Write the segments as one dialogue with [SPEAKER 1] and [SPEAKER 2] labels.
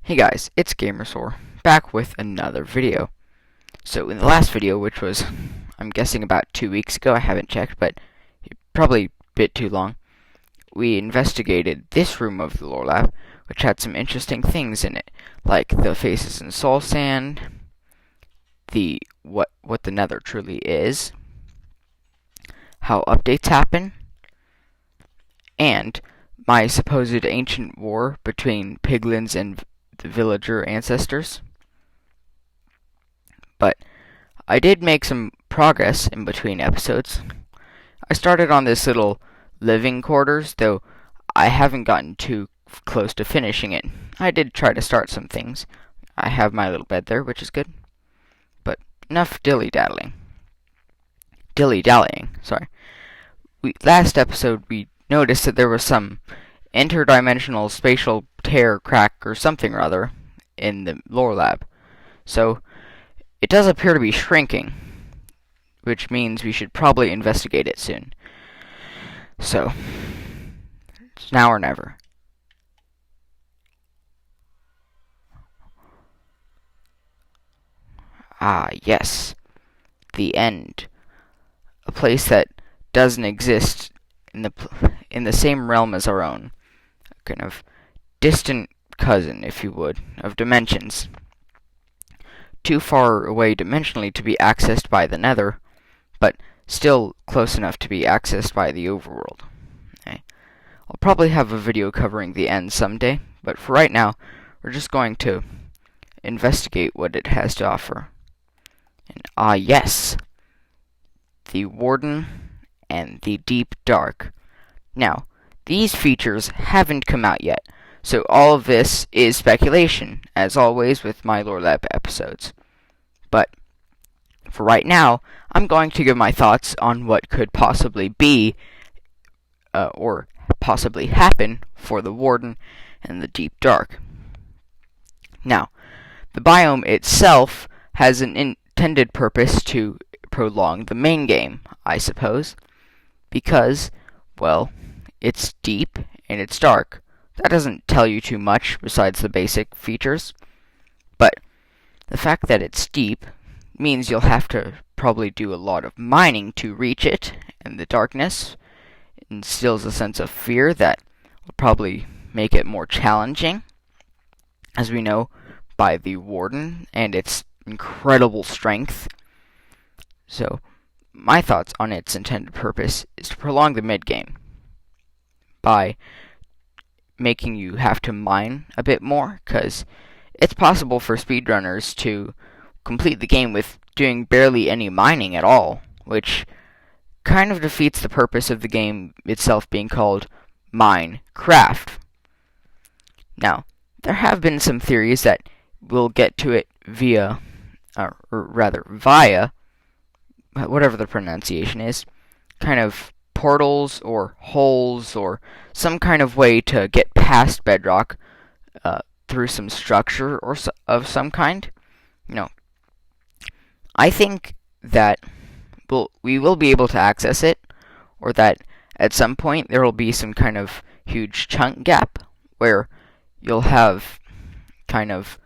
[SPEAKER 1] Hey guys, it's Gamer Saur, back with another video. So in the last video, which was, I'm guessing about 2 weeks ago, I haven't checked, but probably a bit too long, we investigated this room of the lore lab, which had some interesting things in it, like the faces in soul sand, what the nether truly is, how updates happen, and my supposed ancient war between piglins and the villager ancestors. But I did make some progress in between episodes. I started on this little living quarters, though I haven't gotten too close to finishing it. I did try to start some things. I have my little bed there, which is good. But enough dilly-dallying. Sorry. Last episode, we noticed that there was some interdimensional spatial tear, crack, or something or other in the lore lab. So, it does appear to be shrinking, which means we should probably investigate it soon. So, it's now or never. Ah, yes. The end. A place that doesn't exist in the same realm as our own. A kind of distant cousin, if you would, of dimensions. Too far away dimensionally to be accessed by the nether, but still close enough to be accessed by the overworld. Okay. I'll probably have a video covering the end someday, but for right now, we're just going to investigate what it has to offer. And yes, the Warden and the Deep Dark. Now, these features haven't come out yet, so all of this is speculation, as always with my Lore Lab episodes. But for right now, I'm going to give my thoughts on what could possibly be, or possibly happen for the Warden and the Deep Dark. Now, the biome itself has an intended purpose to prolong the main game, I suppose, because, well, it's deep and it's dark. That doesn't tell you too much besides the basic features, but the fact that it's deep means you'll have to probably do a lot of mining to reach it, and the darkness instills a sense of fear that will probably make it more challenging, as we know by the Warden and its incredible strength. So, my thoughts on its intended purpose is to prolong the mid-game by making you have to mine a bit more, because it's possible for speedrunners to complete the game with doing barely any mining at all, which kind of defeats the purpose of the game itself being called Minecraft. Now, there have been some theories that we'll get to it via, whatever the pronunciation is, kind of portals or holes or some kind of way to get past bedrock through some structure or of some kind. I think that we will be able to access it, or that at some point there will be some kind of huge chunk gap where you'll have kind of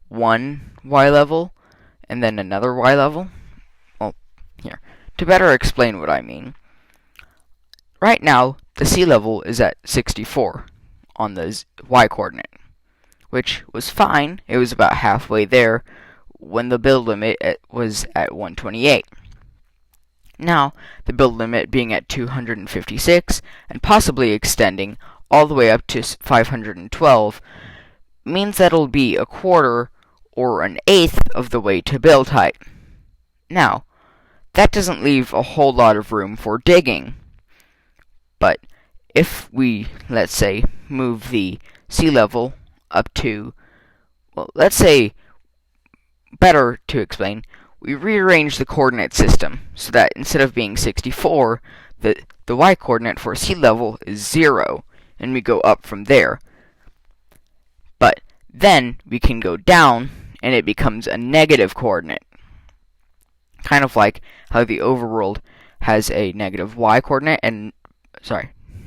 [SPEAKER 1] one Y level and then another Y level. Well, here, to better explain what I mean. Right now, the sea level is at 64 on the Y coordinate, which was fine. It was about halfway there when the build limit was at 128. Now, the build limit being at 256 and possibly extending all the way up to 512 means that it'll be a quarter or an eighth of the way to build height. Now, that doesn't leave a whole lot of room for digging. But if we, let's say, move the sea level up to, well, let's say, better to explain, we rearrange the coordinate system so that instead of being 64, the y coordinate for sea level is 0, and we go up from there. But then we can go down, and it becomes a negative coordinate. Kind of like how the overworld has a negative y coordinate and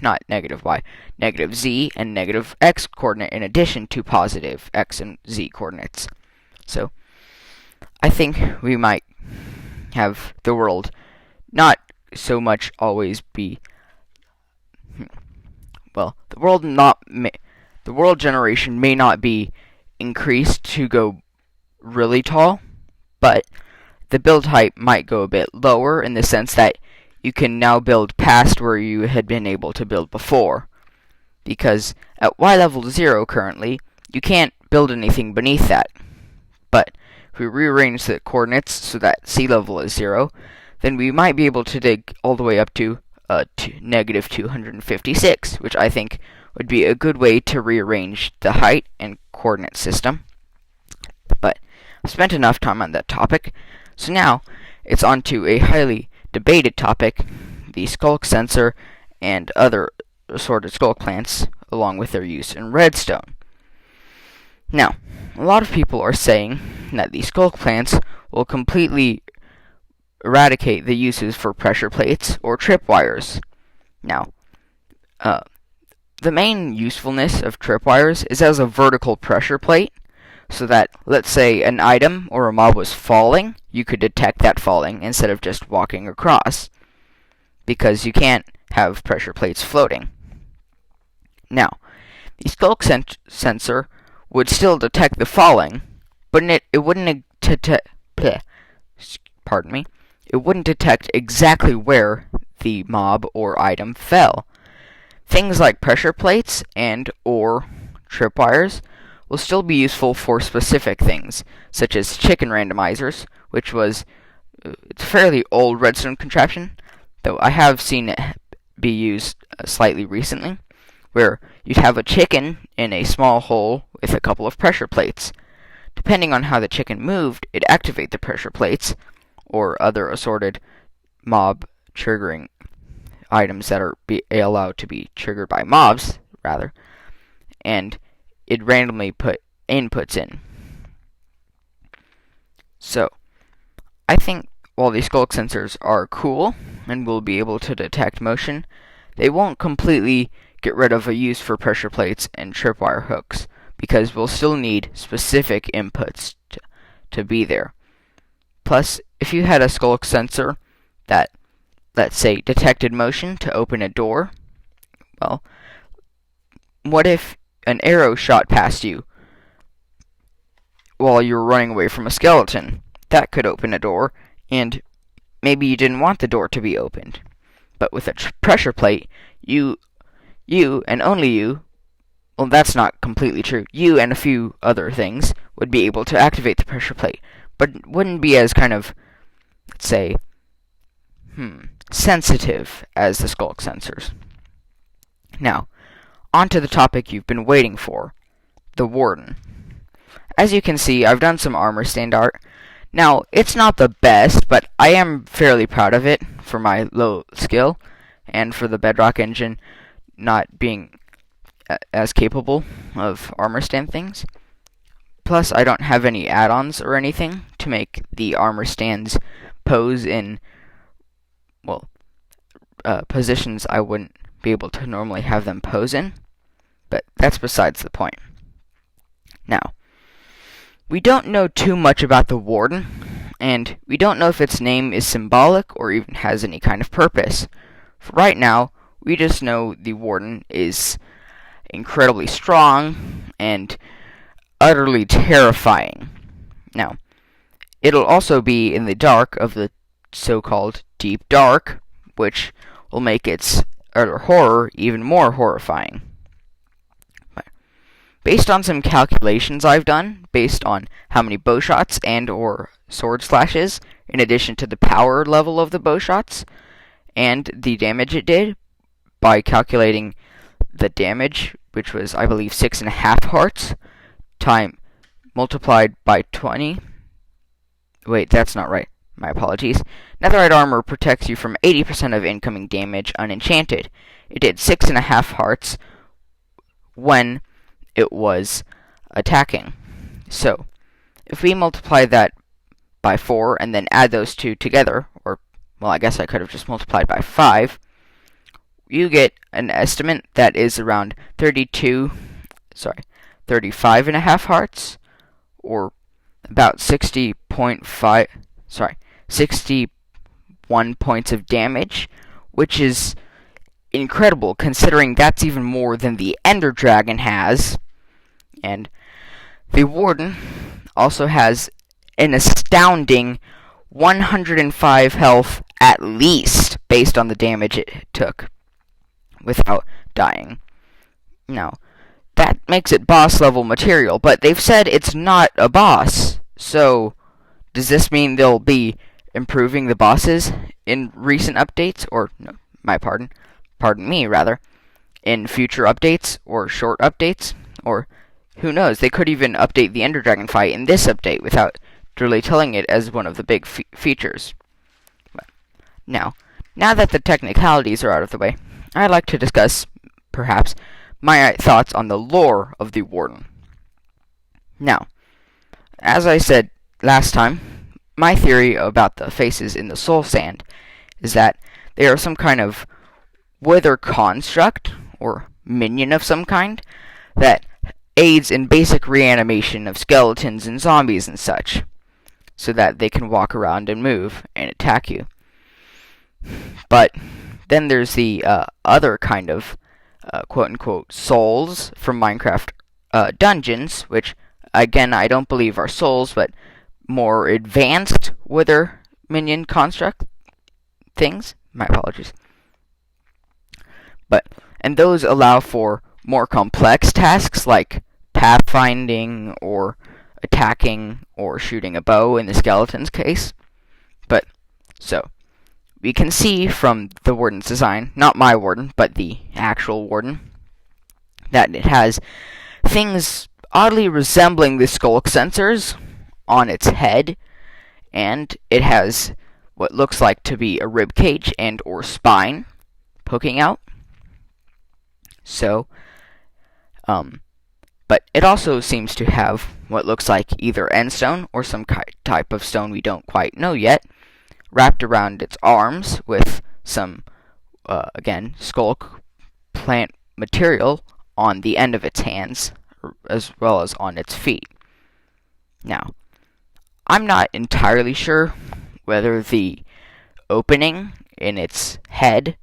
[SPEAKER 1] not negative y, negative z and negative x coordinate in addition to positive x and z coordinates. So I think we might have the world not so much always be the world generation may not be increased to go really tall, but the build height might go a bit lower in the sense that you can now build past where you had been able to build before. Because at y level 0 currently, you can't build anything beneath that. But if we rearrange the coordinates so that sea level is 0, then we might be able to dig all the way up to negative 256, which I think would be a good way to rearrange the height and coordinate system. But I've spent enough time on that topic, so now it's on to a highly debated topic, the skulk sensor and other assorted skulk plants, along with their use in redstone. Now, a lot of people are saying that the skulk plants will completely eradicate the uses for pressure plates or tripwires. Now, the main usefulness of tripwires is as a vertical pressure plate, so that, let's say, an item or a mob was falling, you could detect that falling instead of just walking across, because you can't have pressure plates floating. Now, the skulk sensor would still detect the falling, but it wouldn't detect exactly where the mob or item fell. Things like pressure plates and or tripwires will still be useful for specific things, such as chicken randomizers, which was it's a fairly old redstone contraption, though I have seen it be used slightly recently, where you'd have a chicken in a small hole with a couple of pressure plates. Depending on how the chicken moved, it'd activate the pressure plates, or other assorted mob triggering items that are allowed to be triggered by mobs, rather, and it randomly put inputs in. So, I think while these skulk sensors are cool and will be able to detect motion, they won't completely get rid of a use for pressure plates and tripwire hooks, because we'll still need specific inputs to be there. Plus, if you had a skulk sensor that, let's say, detected motion to open a door, well, what if an arrow shot past you while you were running away from a skeleton? That could open a door, and maybe you didn't want the door to be opened. But with a pressure plate, you and only you, well, that's not completely true, you and a few other things would be able to activate the pressure plate, but wouldn't be as kind of, let's say, sensitive as the skulk sensors. Now, on to the topic you've been waiting for, the Warden. As you can see, I've done some armor stand art. Now, it's not the best, but I am fairly proud of it for my low skill, and for the Bedrock engine not being as capable of armor stand things. Plus, I don't have any add-ons or anything to make the armor stands pose in, positions I wouldn't be able to normally have them pose in, but that's besides the point. Now, we don't know too much about the Warden, and we don't know if its name is symbolic or even has any kind of purpose. For right now, we just know the Warden is incredibly strong and utterly terrifying. Now, it'll also be in the dark of the so-called deep dark, which will make its utter horror even more horrifying. Based on some calculations I've done, based on how many bow shots and or sword slashes, in addition to the power level of the bow shots, and the damage it did, by calculating the damage, which was, I believe, 6.5 hearts, multiplied by 20. Wait, that's not right. My apologies. Netherite armor protects you from 80% of incoming damage unenchanted. It did 6.5 hearts when it was attacking. So, if we multiply that by 4 and then add those two together, or, well, I guess I could have just multiplied by 5, you get an estimate that is around 35 and a half hearts, or about 61 points of damage, which is incredible considering that's even more than the Ender Dragon has. And the Warden also has an astounding 105 health at least, based on the damage it took without dying. Now, that makes it boss level material, but they've said it's not a boss. So, does this mean they'll be improving the bosses in recent updates? Or, no, pardon me, rather, in future updates or short updates? Or, who knows, they could even update the Ender Dragon fight in this update without really telling it as one of the big features. But now that the technicalities are out of the way, I'd like to discuss, perhaps, my thoughts on the lore of the Warden. Now, as I said last time, my theory about the faces in the soul sand is that they are some kind of wither construct, or minion of some kind, that aids in basic reanimation of skeletons and zombies and such, so that they can walk around and move and attack you. But then there's the other kind of quote-unquote souls from Minecraft dungeons, which, again, I don't believe are souls, but more advanced wither minion construct things. My apologies. And those allow for more complex tasks like pathfinding or attacking or shooting a bow in the skeleton's case. But, so, we can see from the Warden's design, not my Warden, but the actual Warden, that it has things oddly resembling the skulk sensors on its head, and it has what looks like to be a rib cage and or spine poking out. So, but it also seems to have what looks like either endstone or some type of stone we don't quite know yet, wrapped around its arms with some, again, skulk plant material on the end of its hands, as well as on its feet. Now, I'm not entirely sure whether the opening in its head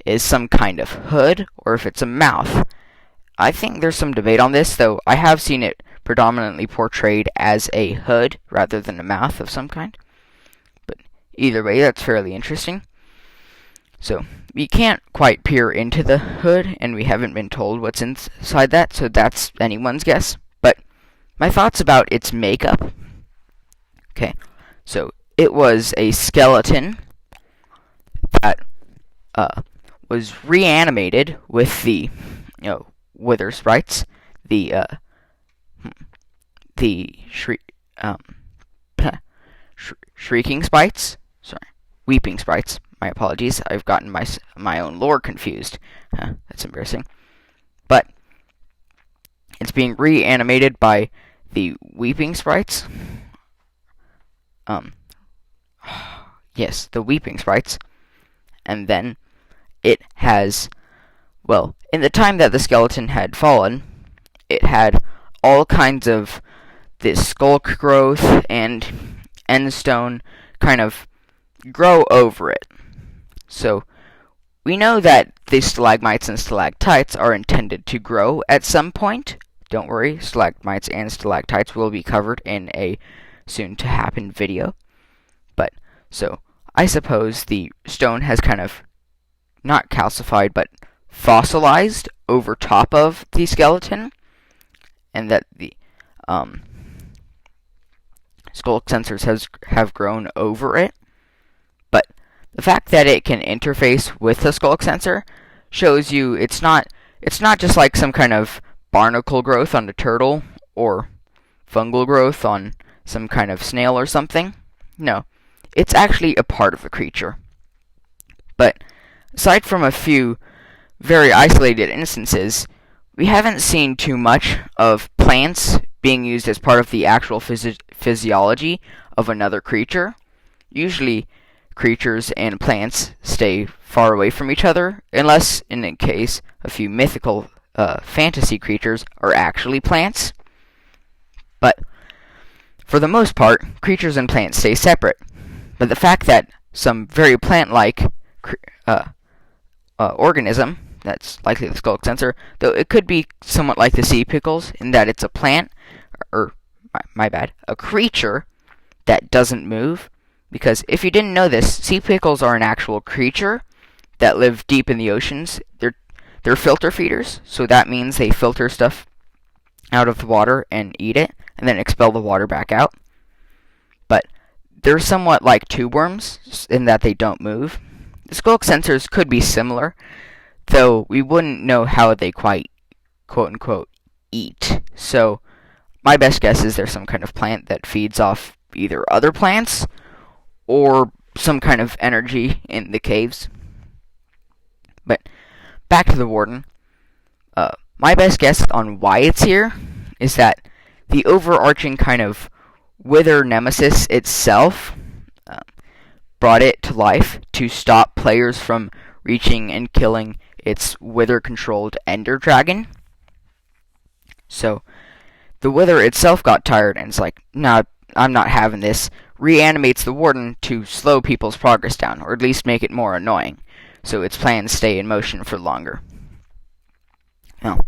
[SPEAKER 1] is some kind of hood, or if it's a mouth. I think there's some debate on this, though I have seen it predominantly portrayed as a hood rather than a mouth of some kind. But either way, that's fairly interesting. So, we can't quite peer into the hood, and we haven't been told what's inside that, so that's anyone's guess. But my thoughts about its makeup. Okay, so it was a skeleton that was reanimated with the, wither sprites, the shrieking sprites, weeping sprites. My apologies, I've gotten my own lore confused. That's embarrassing. But it's being reanimated by the weeping sprites. Yes, the weeping sprites. And then it has, well, in the time that the skeleton had fallen, it had all kinds of this skulk growth and endstone kind of grow over it. So, we know that the stalagmites and stalactites are intended to grow at some point. Don't worry, stalagmites and stalactites will be covered in a soon-to-happen video. But, so, I suppose the stone has kind of, not calcified, but fossilized over top of the skeleton, and that the skulk sensors have grown over it. But the fact that it can interface with the skulk sensor shows you it's not just like some kind of barnacle growth on a turtle or fungal growth on some kind of snail or something. No, it's actually a part of the creature. But aside from a few very isolated instances, we haven't seen too much of plants being used as part of the actual physiology of another creature. Usually, creatures and plants stay far away from each other, unless, in a case, a few mythical fantasy creatures are actually plants. But for the most part, creatures and plants stay separate. But the fact that some very plant-like organism, that's likely the skulk sensor, though it could be somewhat like the sea pickles in that it's a plant, or my bad, a creature that doesn't move. Because if you didn't know this, sea pickles are an actual creature that live deep in the oceans. They're filter feeders, so that means they filter stuff out of the water and eat it, and then expel the water back out. But they're somewhat like tube worms in that they don't move. The skulk sensors could be similar, though we wouldn't know how they quite, quote-unquote, eat. So my best guess is there's some kind of plant that feeds off either other plants or some kind of energy in the caves. But back to the Warden. My best guess on why it's here is that the overarching kind of wither nemesis itself brought it to life to stop players from reaching and killing its wither-controlled ender dragon. So the wither itself got tired and it's like, nah, I'm not having this. Reanimates the Warden to slow people's progress down, or at least make it more annoying, so its plans stay in motion for longer. Now,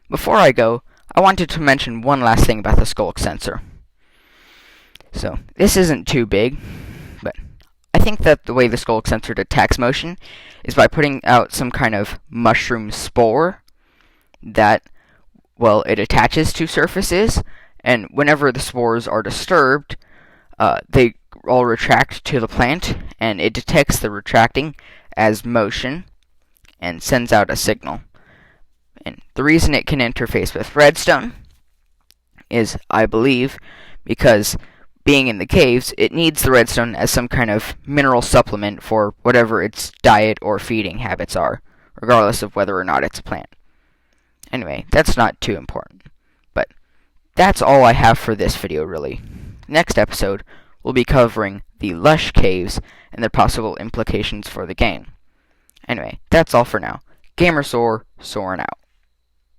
[SPEAKER 1] before I go, I wanted to mention one last thing about the skulk sensor. So, this isn't too big, but I think that the way the skulk sensor detects motion is by putting out some kind of mushroom spore that, well, it attaches to surfaces, and whenever the spores are disturbed, they all retract to the plant, and it detects the retracting as motion and sends out a signal. And the reason it can interface with redstone is, I believe, because being in the caves, it needs the redstone as some kind of mineral supplement for whatever its diet or feeding habits are, regardless of whether or not it's a plant. Anyway, that's not too important. But that's all I have for this video, really. Next episode, we'll be covering the lush caves and their possible implications for the game. Anyway, that's all for now. Gamer Saur, soaring out.